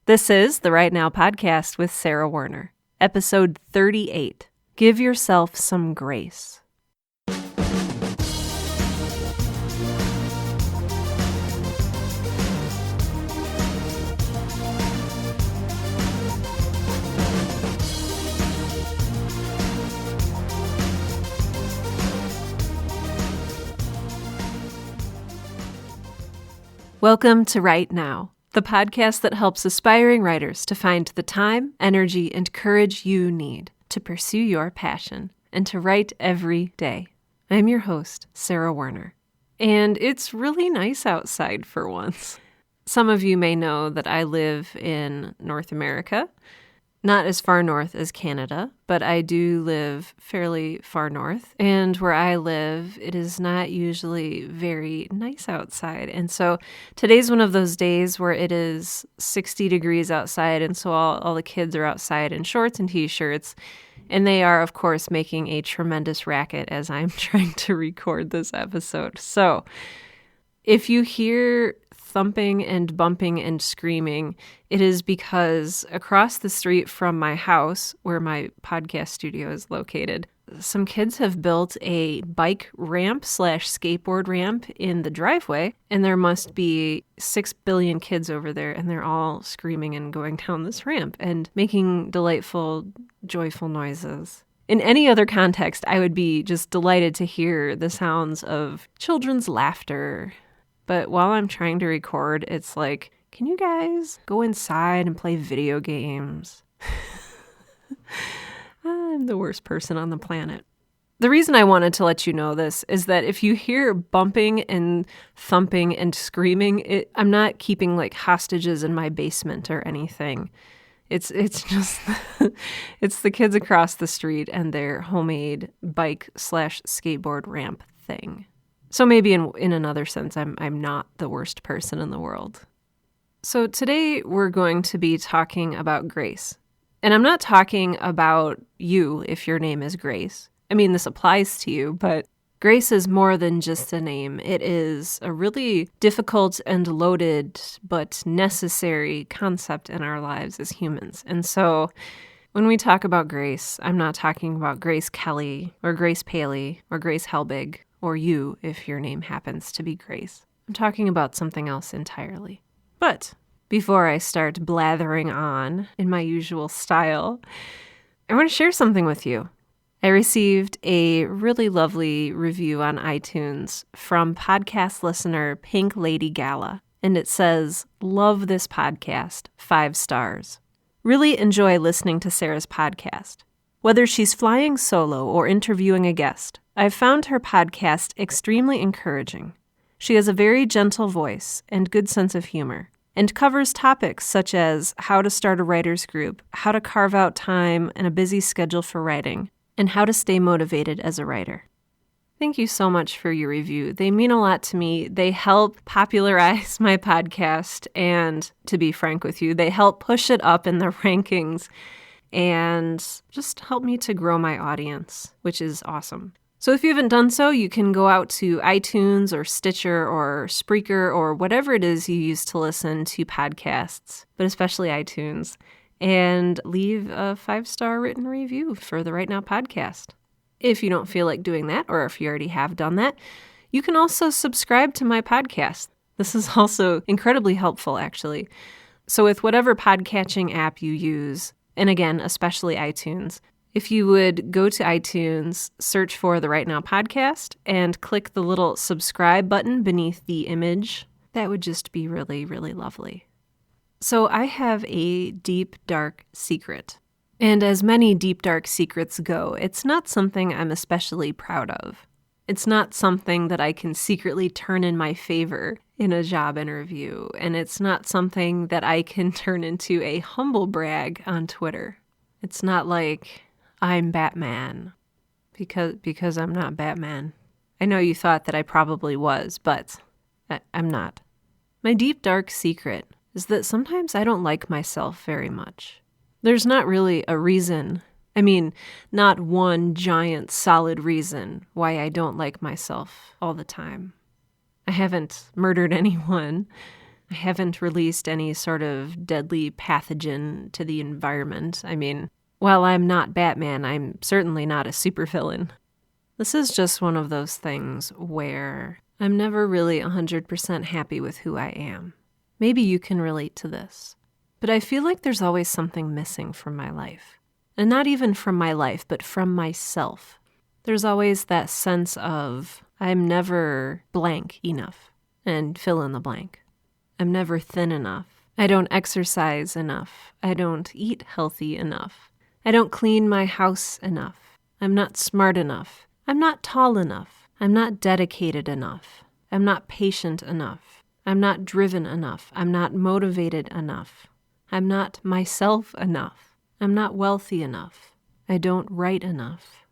This is the Right Now Podcast with Sarah Werner, episode 38. Give yourself some grace. Welcome to Right Now, the podcast that helps aspiring writers to find the time, energy, and courage you need to pursue your passion and to write every day. I'm your host, Sarah Werner, and it's really nice outside for once. Some of you may know that I live in North America, not as far north as Canada, but I do live fairly far north. And where I live, it is not usually very nice outside. And so today's one of those days where it is 60 degrees outside. And so all the kids are outside in shorts and t-shirts. And they are, of course, making a tremendous racket as I'm trying to record this episode. So if you hear thumping and bumping and screaming, it is because across the street from my house, where my podcast studio is located, some kids have built a bike ramp / skateboard ramp in the driveway, and there must be 6 billion kids over there, and they're all screaming and going down this ramp and making delightful, joyful noises. In any other context, I would be just delighted to hear the sounds of children's laughter. But while I'm trying to record, it's like, can you guys go inside and play video games? I'm the worst person on the planet. The reason I wanted to let you know this is that if you hear bumping and thumping and screaming, I'm not keeping like hostages in my basement or anything. It's just, it's the kids across the street and their homemade bike / skateboard ramp thing. So maybe in another sense, I'm not the worst person in the world. So today we're going to be talking about grace. And I'm not talking about you if your name is Grace. I mean, this applies to you, but grace is more than just a name. It is a really difficult and loaded but necessary concept in our lives as humans. And so when we talk about grace, I'm not talking about Grace Kelly or Grace Paley or Grace Helbig, or you if your name happens to be Grace. I'm talking about something else entirely. But before I start blathering on in my usual style, I want to share something with you. I received a really lovely review on iTunes from podcast listener Pink Lady Gala, and it says, "Love this podcast, 5 stars. Really enjoy listening to Sarah's podcast. Whether she's flying solo or interviewing a guest, I've found her podcast extremely encouraging. She has a very gentle voice and good sense of humor, and covers topics such as how to start a writer's group, how to carve out time in a busy schedule for writing, and how to stay motivated as a writer." Thank you so much for your review. They mean a lot to me. They help popularize my podcast, and to be frank with you, they help push it up in the rankings and just help me to grow my audience, which is awesome. So if you haven't done so, you can go out to iTunes or Stitcher or Spreaker or whatever it is you use to listen to podcasts, but especially iTunes, and leave a 5-star written review for the Right Now podcast. If you don't feel like doing that, or if you already have done that, you can also subscribe to my podcast. This is also incredibly helpful, actually. So with whatever podcatching app you use, and again, especially iTunes, if you would go to iTunes, search for the Right Now podcast, and click the little subscribe button beneath the image, that would just be really, really lovely. So I have a deep, dark secret. And as many deep, dark secrets go, it's not something I'm especially proud of. It's not something that I can secretly turn in my favor in a job interview, and it's not something that I can turn into a humble brag on Twitter. It's not like I'm Batman, because I'm not Batman. I know you thought that I probably was, but I'm not. My deep, dark secret is that sometimes I don't like myself very much. There's not really a reason. I mean, not one giant solid reason why I don't like myself all the time. I haven't murdered anyone. I haven't released any sort of deadly pathogen to the environment. I mean, while I'm not Batman, I'm certainly not a supervillain. This is just one of those things where I'm never really 100% happy with who I am. Maybe you can relate to this. But I feel like there's always something missing from my life. And not even from my life, but from myself. There's always that sense of I'm never blank enough, and fill in the blank. I'm never thin enough. I don't exercise enough. I don't eat healthy enough. I don't clean my house enough. I'm not smart enough. I'm not tall enough. I'm not dedicated enough. I'm not patient enough. I'm not driven enough. I'm not motivated enough. I'm not myself enough. I'm not wealthy enough. I don't write enough.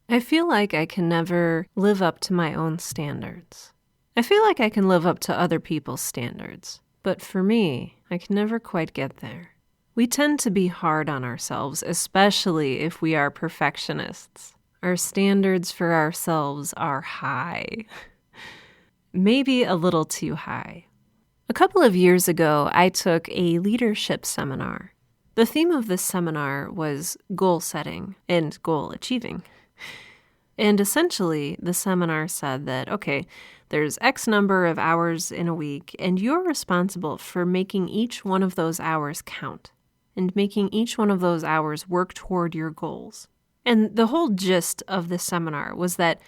I feel like I can never live up to my own standards. I feel like I can live up to other people's standards, but for me, I can never quite get there. We tend to be hard on ourselves, especially if we are perfectionists. Our standards for ourselves are high. Maybe a little too high. A couple of years ago, I took a leadership seminar. The theme of this seminar was goal setting and goal achieving. And essentially, the seminar said that, okay, there's X number of hours in a week, and you're responsible for making each one of those hours count and making each one of those hours work toward your goals. And the whole gist of this seminar was that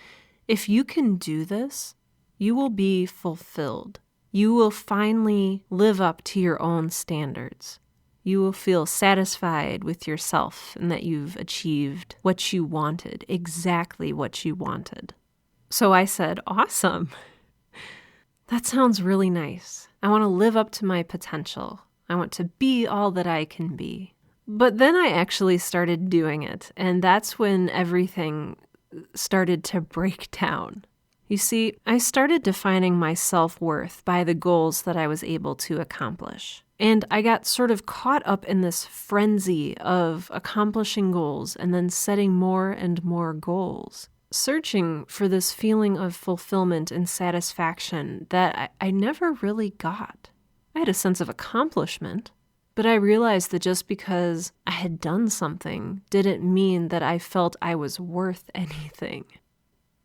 if you can do this, you will be fulfilled. You will finally live up to your own standards. You will feel satisfied with yourself and that you've achieved what you wanted, exactly what you wanted. So I said, awesome. That sounds really nice. I want to live up to my potential. I want to be all that I can be. But then I actually started doing it, and that's when everything started to break down. You see, I started defining my self-worth by the goals that I was able to accomplish. And I got sort of caught up in this frenzy of accomplishing goals and then setting more and more goals, searching for this feeling of fulfillment and satisfaction that I never really got. I had a sense of accomplishment, but I realized that just because I had done something didn't mean that I felt I was worth anything.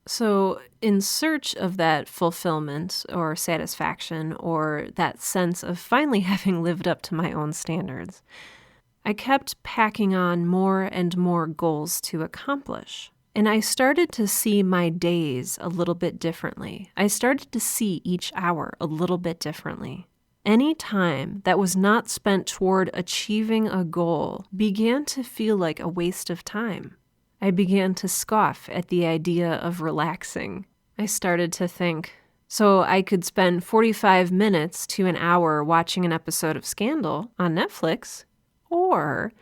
So in search of that fulfillment or satisfaction or that sense of finally having lived up to my own standards, I kept packing on more and more goals to accomplish. And I started to see my days a little bit differently. I started to see each hour a little bit differently. Any time that was not spent toward achieving a goal began to feel like a waste of time. I began to scoff at the idea of relaxing. I started to think, so I could spend 45 minutes to an hour watching an episode of Scandal on Netflix, or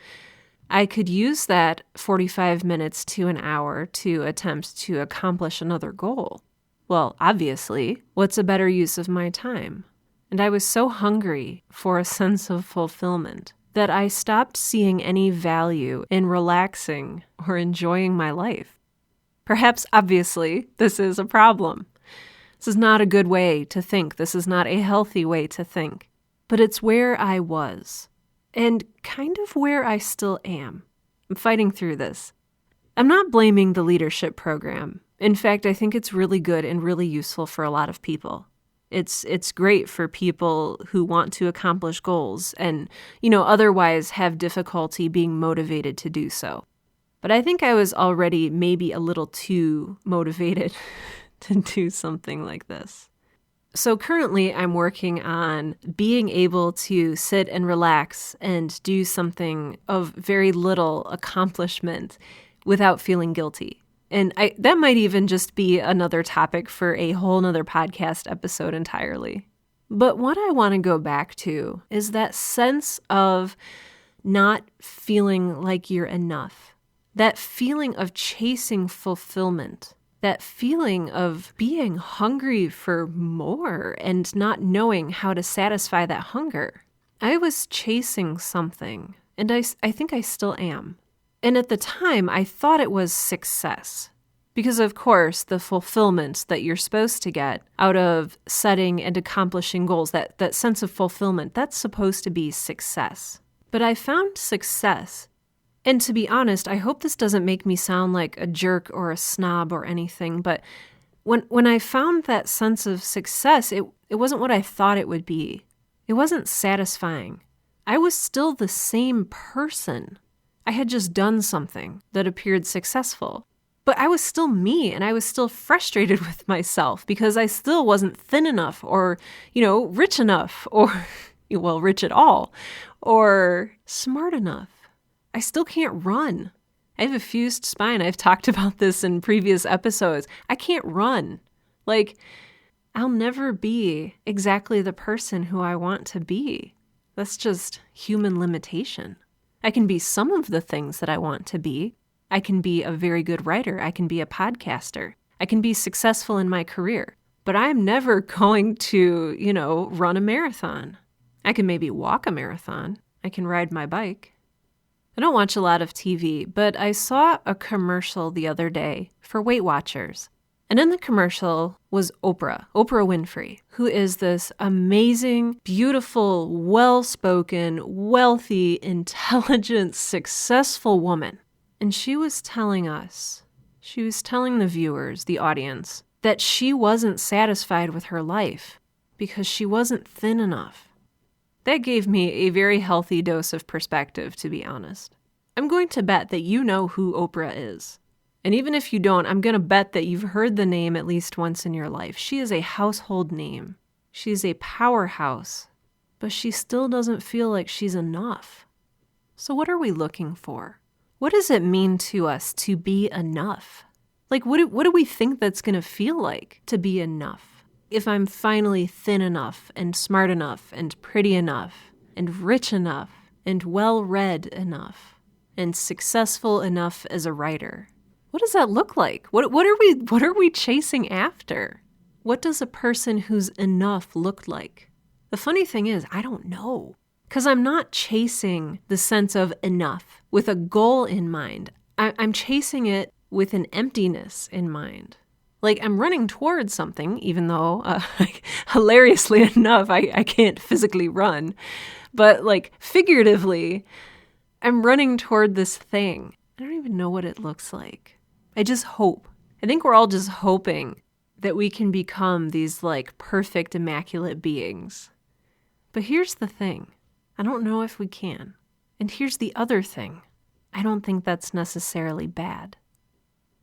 I could use that 45 minutes to an hour to attempt to accomplish another goal. Well, obviously, what's a better use of my time? And I was so hungry for a sense of fulfillment that I stopped seeing any value in relaxing or enjoying my life. Perhaps, obviously, this is a problem. This is not a good way to think. This is not a healthy way to think. But it's where I was, and kind of where I still am. I'm fighting through this. I'm not blaming the leadership program. In fact, I think it's really good and really useful for a lot of people. It's great for people who want to accomplish goals and, otherwise have difficulty being motivated to do so. But I think I was already maybe a little too motivated to do something like this. So currently I'm working on being able to sit and relax and do something of very little accomplishment without feeling guilty. And that might even just be another topic for a whole nother podcast episode entirely. But what I want to go back to is that sense of not feeling like you're enough. That feeling of chasing fulfillment. That feeling of being hungry for more and not knowing how to satisfy that hunger. I was chasing something, and I think I still am. And at the time, I thought it was success Because, of course, the fulfillment that you're supposed to get out of setting and accomplishing goals, that sense of fulfillment, that's supposed to be success. But I found success, and to be honest, I hope this doesn't make me sound like a jerk or a snob or anything, but when I found that sense of success, it wasn't what I thought it would be. It wasn't satisfying. I was still the same person. I had just done something that appeared successful. But I was still me, and I was still frustrated with myself because I still wasn't thin enough or, rich enough or, rich at all or smart enough. I still can't run. I have a fused spine. I've talked about this in previous episodes. I can't run. I'll never be exactly the person who I want to be. That's just human limitation. I can be some of the things that I want to be. I can be a very good writer. I can be a podcaster. I can be successful in my career. But I'm never going to, run a marathon. I can maybe walk a marathon. I can ride my bike. I don't watch a lot of TV, but I saw a commercial the other day for Weight Watchers. And in the commercial was Oprah Winfrey, who is this amazing, beautiful, well-spoken, wealthy, intelligent, successful woman. And she was telling the viewers, the audience, that she wasn't satisfied with her life because she wasn't thin enough. That gave me a very healthy dose of perspective, to be honest. I'm going to bet that you know who Oprah is. And even if you don't, I'm going to bet that you've heard the name at least once in your life. She is a household name. She's a powerhouse, but she still doesn't feel like she's enough. So what are we looking for? What does it mean to us to be enough? What do we think that's going to feel like to be enough? If I'm finally thin enough and smart enough and pretty enough and rich enough and well-read enough and successful enough as a writer, what does that look like? What are we chasing after? What does a person who's enough look like? The funny thing is, I don't know. Because I'm not chasing the sense of enough with a goal in mind. I'm chasing it with an emptiness in mind. I'm running towards something, even though, hilariously enough, I can't physically run. But, figuratively, I'm running toward this thing. I don't even know what it looks like. I just hope. I think we're all just hoping that we can become these, perfect, immaculate beings. But here's the thing. I don't know if we can. And here's the other thing. I don't think that's necessarily bad.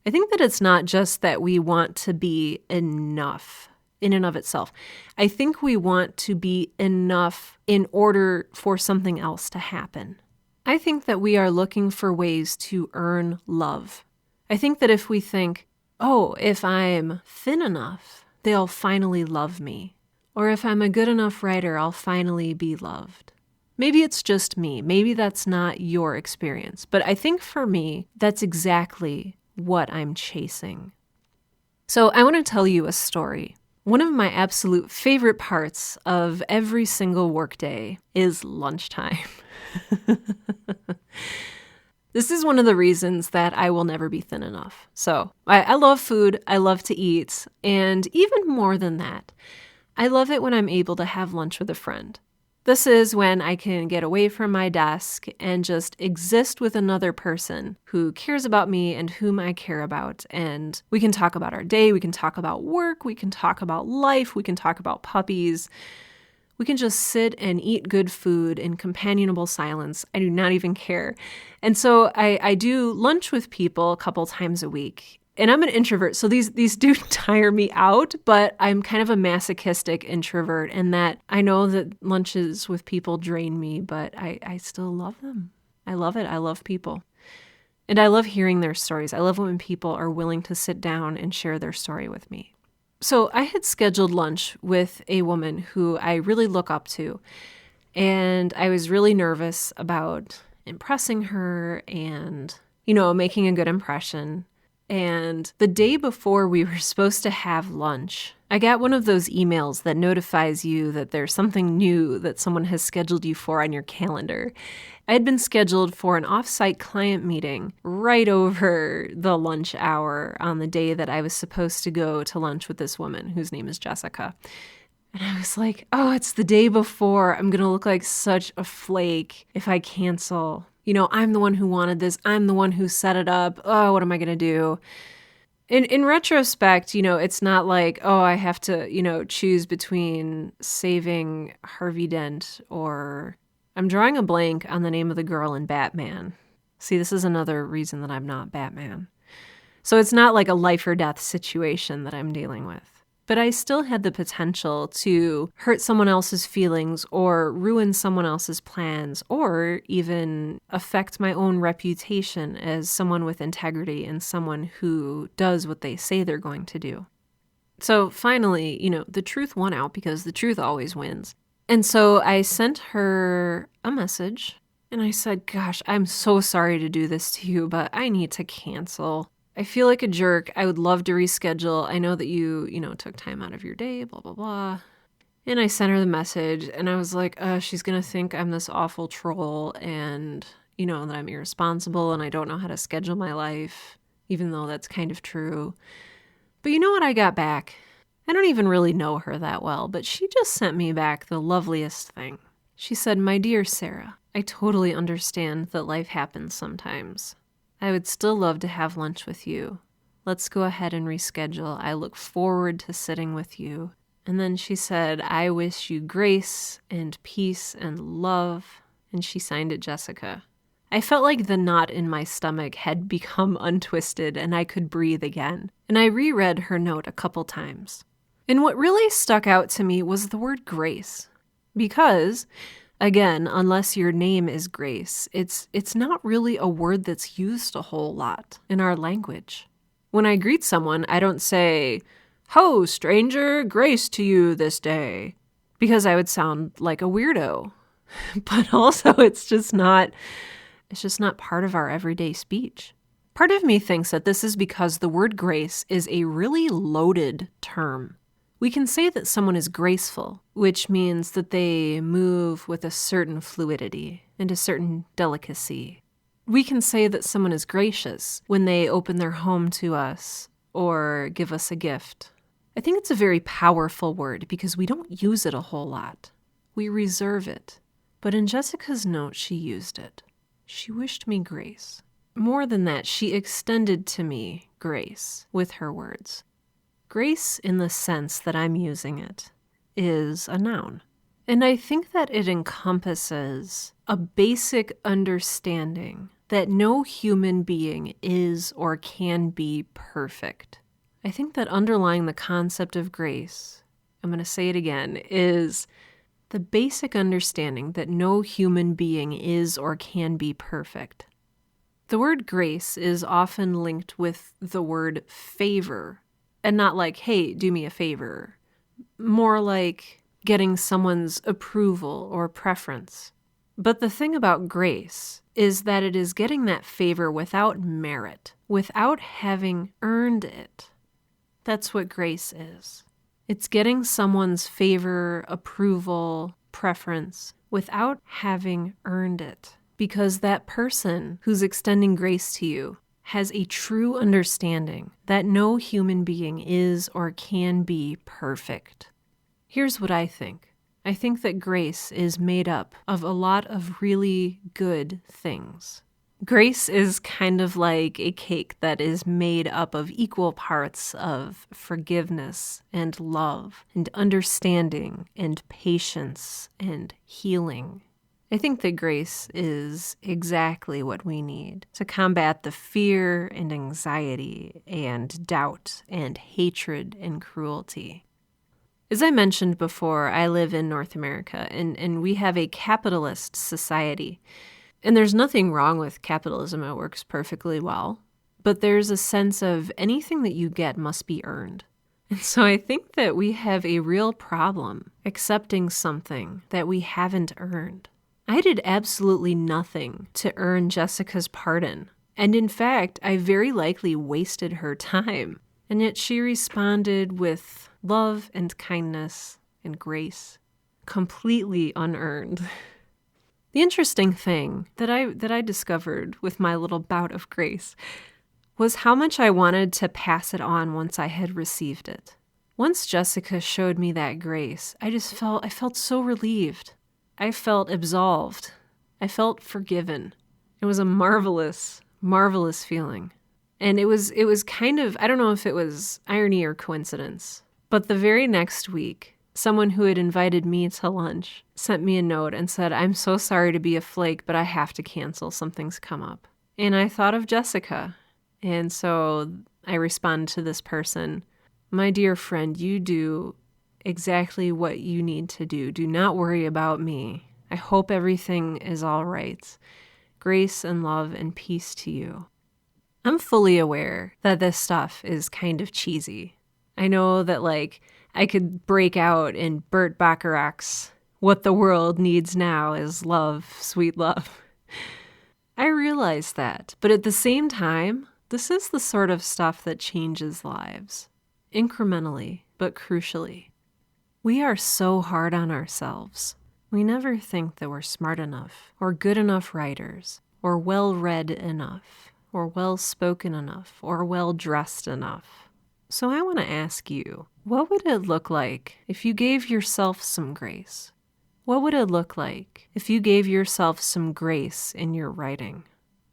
I think that it's not just that we want to be enough in and of itself. I think we want to be enough in order for something else to happen. I think that we are looking for ways to earn love. I think that if we think, if I'm thin enough, they'll finally love me. Or if I'm a good enough writer, I'll finally be loved. Maybe it's just me. Maybe that's not your experience. But I think for me, that's exactly what I'm chasing. So I want to tell you a story. One of my absolute favorite parts of every single workday is lunchtime. This is one of the reasons that I will never be thin enough. So I love food. I love to eat. And even more than that, I love it when I'm able to have lunch with a friend. This is when I can get away from my desk and just exist with another person who cares about me and whom I care about. And we can talk about our day. We can talk about work. We can talk about life. We can talk about puppies. We can just sit and eat good food in companionable silence. I do not even care. And so I do lunch with people a couple times a week. And I'm an introvert, so these do tire me out, but I'm kind of a masochistic introvert in that I know that lunches with people drain me, but I still love them. I love it. I love people. And I love hearing their stories. I love when people are willing to sit down and share their story with me. So I had scheduled lunch with a woman who I really look up to, and I was really nervous about impressing her and, making a good impression. And the day before we were supposed to have lunch, I got one of those emails that notifies you that there's something new that someone has scheduled you for on your calendar. I had been scheduled for an off-site client meeting right over the lunch hour on the day that I was supposed to go to lunch with this woman whose name is Jessica. And I was like, oh, it's the day before. I'm going to look like such a flake if I cancel. I'm the one who wanted this. I'm the one who set it up. Oh, what am I going to do? In retrospect, it's not like, oh, I have to, choose between saving Harvey Dent or I'm drawing a blank on the name of the girl in Batman. See, this is another reason that I'm not Batman. So it's not like a life or death situation that I'm dealing with. But I still had the potential to hurt someone else's feelings or ruin someone else's plans or even affect my own reputation as someone with integrity and someone who does what they say they're going to do. So finally, the truth won out because the truth always wins. And so I sent her a message and I said, gosh, I'm so sorry to do this to you, but I need to cancel. I feel like a jerk. I would love to reschedule. I know that you took time out of your day, blah, blah, blah. And I sent her the message and I was like, she's going to think I'm this awful troll and, that I'm irresponsible and I don't know how to schedule my life, even though that's kind of true. But you know what I got back? I don't even really know her that well, but she just sent me back the loveliest thing. She said, my dear Sarah, I totally understand that life happens sometimes. I would still love to have lunch with you. Let's go ahead and reschedule. I look forward to sitting with you. And then she said, I wish you grace and peace and love. And she signed it Jessica. I felt like the knot in my stomach had become untwisted and I could breathe again. And I reread her note a couple times. And what really stuck out to me was the word grace. Because, again, unless your name is Grace, it's not really a word that's used a whole lot in our language. When I greet someone, I don't say, ho, stranger, grace to you this day, because I would sound like a weirdo. But also it's just not part of our everyday speech. Part of me thinks that this is because the word grace is a really loaded term. We can say that someone is graceful, which means that they move with a certain fluidity and a certain delicacy. We can say that someone is gracious when they open their home to us or give us a gift. I think it's a very powerful word because we don't use it a whole lot. We reserve it. But in Jessica's note, she used it. She wished me grace. More than that, she extended to me grace with her words. Grace, in the sense that I'm using it, is a noun. And I think that it encompasses a basic understanding that no human being is or can be perfect. I think that underlying the concept of grace, I'm going to say it again, is the basic understanding that no human being is or can be perfect. The word grace is often linked with the word favor. And not like, hey, do me a favor. More like getting someone's approval or preference. But the thing about grace is that it is getting that favor without merit, without having earned it. That's what grace is. It's getting someone's favor, approval, preference without having earned it. Because that person who's extending grace to you has a true understanding that no human being is or can be perfect. Here's what I think. I think that grace is made up of a lot of really good things. Grace is kind of like a cake that is made up of equal parts of forgiveness and love and understanding and patience and healing. I think that grace is exactly what we need to combat the fear and anxiety and doubt and hatred and cruelty. As I mentioned before, I live in North America, and we have a capitalist society. And there's nothing wrong with capitalism. It works perfectly well. But there's a sense of anything that you get must be earned. And so I think that we have a real problem accepting something that we haven't earned. I did absolutely nothing to earn Jessica's pardon. And in fact, I very likely wasted her time. And yet she responded with love and kindness and grace, completely unearned. The interesting thing that I discovered with my little bout of grace was how much I wanted to pass it on once I had received it. Once Jessica showed me that grace, I felt so relieved. I felt absolved. I felt forgiven. It was a marvelous, marvelous feeling. And it was kind of, I don't know if it was irony or coincidence, but the very next week, someone who had invited me to lunch sent me a note and said, "I'm so sorry to be a flake, but I have to cancel. Something's come up." And I thought of Jessica. And so I responded to this person, "My dear friend, you do exactly what you need to do. Do not worry about me. I hope everything is all right. Grace and love and peace to you." I'm fully aware that this stuff is kind of cheesy. I know that, I could break out in Burt Bacharach's "What the World Needs Now is Love, Sweet Love." I realize that, but at the same time, this is the sort of stuff that changes lives. Incrementally, but crucially. We are so hard on ourselves. We never think that we're smart enough, or good enough writers, or well-read enough, or well-spoken enough, or well-dressed enough. So I want to ask you, what would it look like if you gave yourself some grace? What would it look like if you gave yourself some grace in your writing?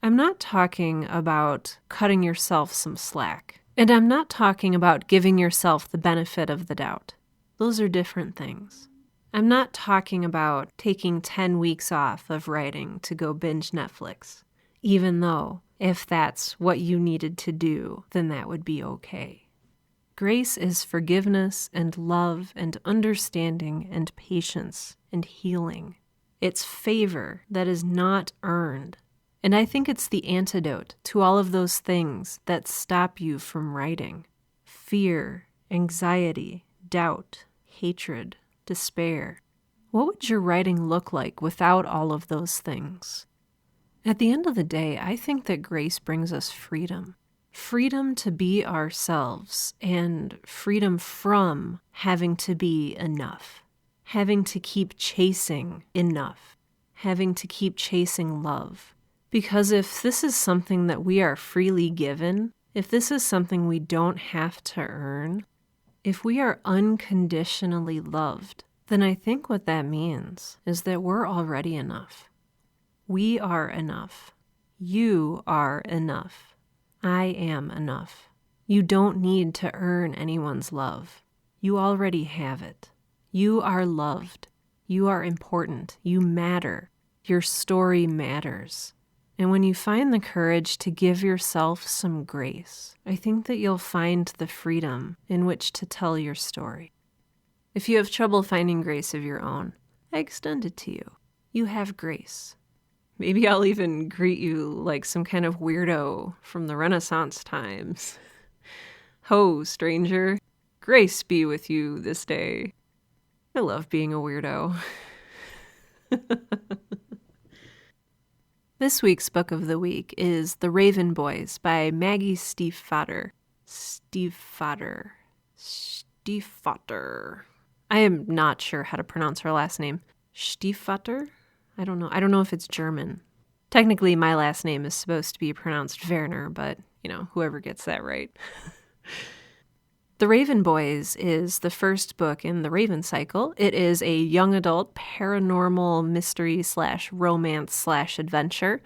I'm not talking about cutting yourself some slack. And I'm not talking about giving yourself the benefit of the doubt. Those are different things. I'm not talking about taking 10 weeks off of writing to go binge Netflix, even though if that's what you needed to do, then that would be okay. Grace is forgiveness and love and understanding and patience and healing. It's favor that is not earned. And I think it's the antidote to all of those things that stop you from writing. Fear, anxiety, doubt, hatred, despair. What would your writing look like without all of those things? At the end of the day, I think that grace brings us freedom. Freedom to be ourselves and freedom from having to be enough. Having to keep chasing enough. Having to keep chasing love. Because if this is something that we are freely given, if this is something we don't have to earn, if we are unconditionally loved, then I think what that means is that we're already enough. We are enough. You are enough. I am enough. You don't need to earn anyone's love. You already have it. You are loved. You are important. You matter. Your story matters. And when you find the courage to give yourself some grace, I think that you'll find the freedom in which to tell your story. If you have trouble finding grace of your own, I extend it to you. You have grace. Maybe I'll even greet you like some kind of weirdo from the Renaissance times. Ho, stranger, grace be with you this day. I love being a weirdo. This week's book of the week is The Raven Boys by Maggie Stiefvater. Stiefvater. I am not sure how to pronounce her last name. Stiefvater? I don't know. I don't know if it's German. Technically, my last name is supposed to be pronounced Werner, but, whoever gets that right. The Raven Boys is the first book in the Raven cycle. It is a young adult paranormal mystery / romance / adventure.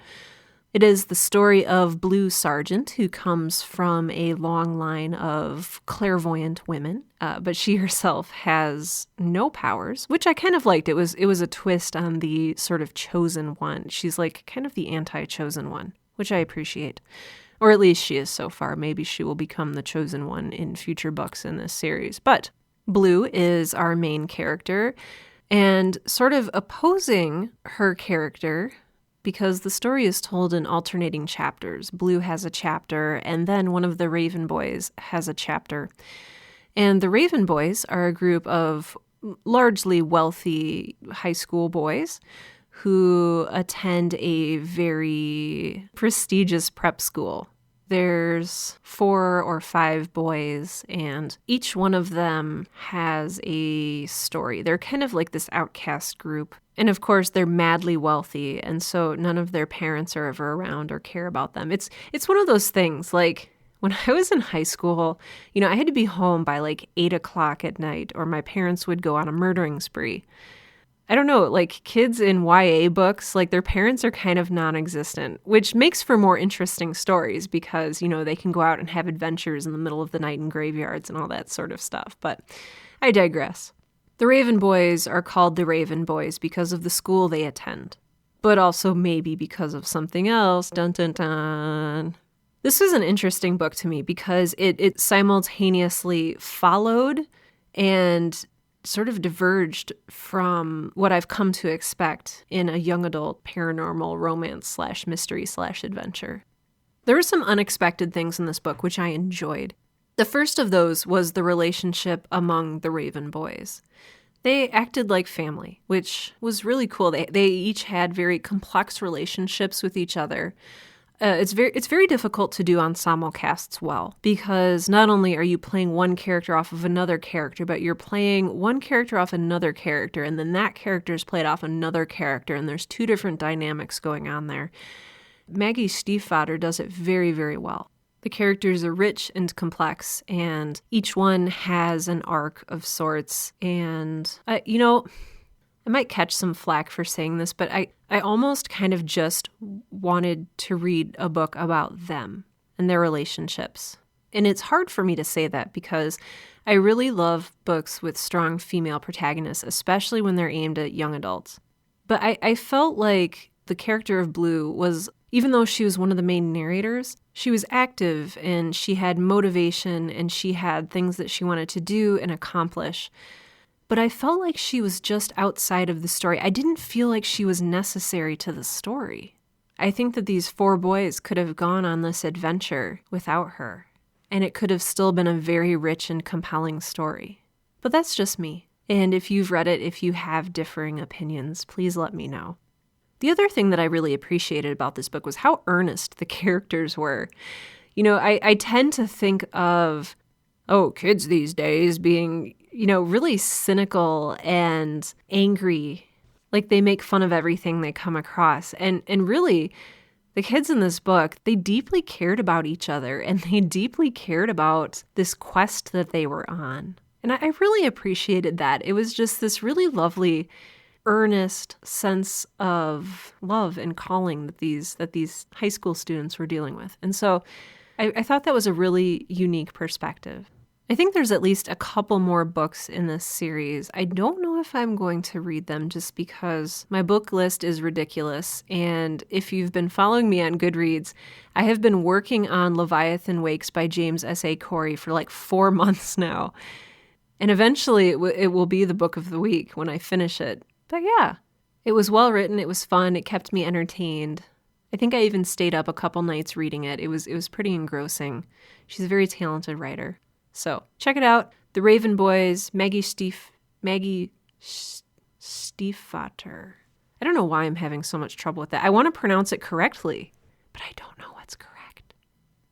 It is the story of Blue Sargent, who comes from a long line of clairvoyant women, but she herself has no powers, which I kind of liked. It was a twist on the sort of chosen one. She's like kind of the anti-chosen one, which I appreciate. Or at least she is so far. Maybe she will become the chosen one in future books in this series. But Blue is our main character, and sort of opposing her character, because the story is told in alternating chapters. Blue has a chapter, and then one of the Raven Boys has a chapter. And the Raven Boys are a group of largely wealthy high school boys who attend a very prestigious prep school. There's 4 or 5 boys, and each one of them has a story. They're kind of like this outcast group. And of course, they're madly wealthy, and so none of their parents are ever around or care about them. It's one of those things, like when I was in high school, I had to be home by like 8 o'clock at night, or my parents would go on a murdering spree. I don't know, like kids in YA books, like their parents are kind of non-existent, which makes for more interesting stories because, they can go out and have adventures in the middle of the night in graveyards and all that sort of stuff. But I digress. The Raven Boys are called the Raven Boys because of the school they attend, but also maybe because of something else. Dun dun dun. This was an interesting book to me because it simultaneously followed and sort of diverged from what I've come to expect in a young adult paranormal romance / mystery / adventure. There were some unexpected things in this book which I enjoyed. The first of those was the relationship among the Raven Boys. They acted like family, which was really cool. They each had very complex relationships with each other. It's very difficult to do ensemble casts well because not only are you playing one character off of another character, but you're playing one character off another character, and then that character is played off another character, and there's 2 different dynamics going on there. Maggie Stiefvater does it very, very well. The characters are rich and complex, and each one has an arc of sorts, and I might catch some flack for saying this, but I almost kind of just wanted to read a book about them and their relationships. And it's hard for me to say that because I really love books with strong female protagonists, especially when they're aimed at young adults. But I felt like the character of Blue was, even though she was one of the main narrators, she was active and she had motivation and she had things that she wanted to do and accomplish. But I felt like she was just outside of the story. I didn't feel like she was necessary to the story. I think that these 4 boys could have gone on this adventure without her, and it could have still been a very rich and compelling story. But that's just me. And if you've read it, if you have differing opinions, please let me know. The other thing that I really appreciated about this book was how earnest the characters were. I tend to think of, kids these days being really cynical and angry, like they make fun of everything they come across. And really, the kids in this book, they deeply cared about each other and they deeply cared about this quest that they were on. And I really appreciated that. It was just this really lovely, earnest sense of love and calling that these high school students were dealing with. And so I thought that was a really unique perspective. I think there's at least a couple more books in this series. I don't know if I'm going to read them just because my book list is ridiculous. And if you've been following me on Goodreads, I have been working on Leviathan Wakes by James S.A. Corey for like 4 months now. And eventually it will be the book of the week when I finish it. But yeah, it was well written. It was fun. It kept me entertained. I think I even stayed up a couple nights reading it. It was pretty engrossing. She's a very talented writer. So check it out. The Raven Boys, Maggie Stiefvater. I don't know why I'm having so much trouble with that. I want to pronounce it correctly, but I don't know what's correct.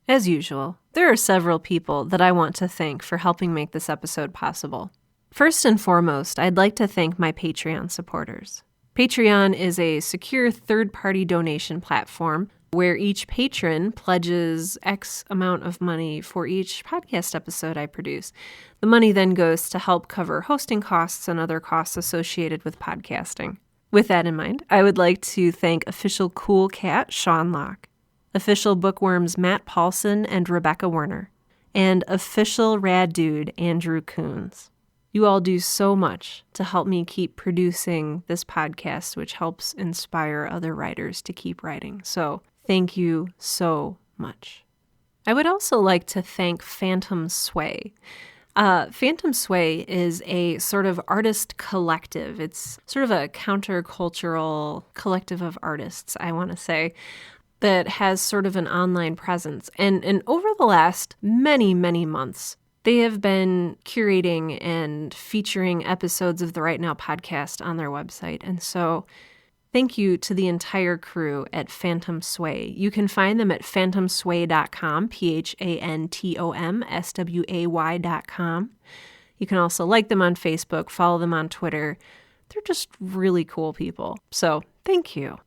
As usual, there are several people that I want to thank for helping make this episode possible. First and foremost, I'd like to thank my Patreon supporters. Patreon is a secure third-party donation platform where each patron pledges X amount of money for each podcast episode I produce. The money then goes to help cover hosting costs and other costs associated with podcasting. With that in mind, I would like to thank official Cool Cat Sean Locke, official Bookworms Matt Paulson and Rebecca Werner, and official Rad Dude Andrew Coons. You all do so much to help me keep producing this podcast, which helps inspire other writers to keep writing. So thank you so much. I would also like to thank Phantom Sway. Phantom Sway is a sort of artist collective. It's sort of a countercultural collective of artists, I want to say, that has sort of an online presence. And over the last many, many months, they have been curating and featuring episodes of the Right Now podcast on their website. And so Thank you to the entire crew at Phantom Sway. You can find them at phantomsway.com, phantomsway.com. You can also like them on Facebook, follow them on Twitter. They're just really cool people. So thank you.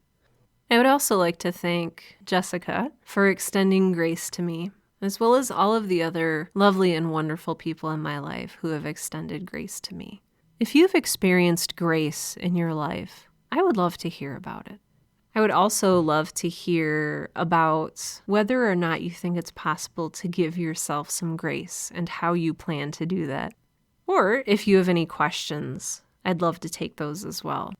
I would also like to thank Jessica for extending grace to me, as well as all of the other lovely and wonderful people in my life who have extended grace to me. If you've experienced grace in your life, I would love to hear about it. I would also love to hear about whether or not you think it's possible to give yourself some grace and how you plan to do that. Or if you have any questions, I'd love to take those as well.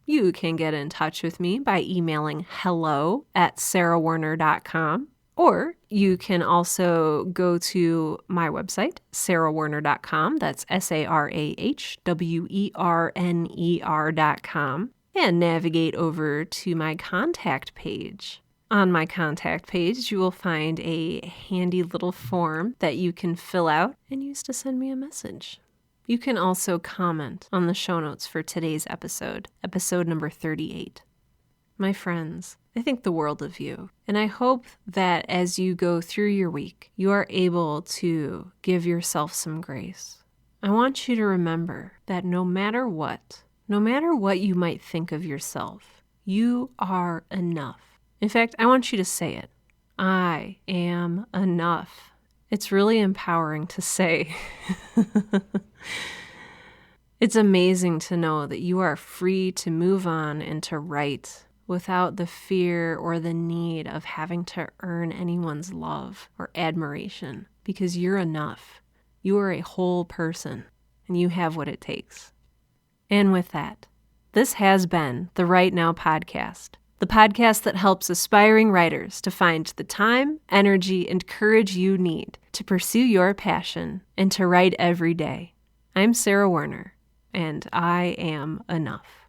You can get in touch with me by emailing hello@sarahwerner.com, or you can also go to my website, sarahwerner.com, that's sarahwerner.com, and navigate over to my contact page. On my contact page, you will find a handy little form that you can fill out and use to send me a message. You can also comment on the show notes for today's episode number 38. My friends, I think the world of you, and I hope that as you go through your week, you are able to give yourself some grace. I want you to remember that no matter what you might think of yourself, you are enough. In fact, I want you to say it. I am enough. It's really empowering to say. It's amazing to know that you are free to move on and to write without the fear or the need of having to earn anyone's love or admiration, because you're enough. You are a whole person, and you have what it takes. And with that, this has been the Right Now Podcast, the podcast that helps aspiring writers to find the time, energy, and courage you need to pursue your passion and to write every day. I'm Sarah Werner, and I am enough.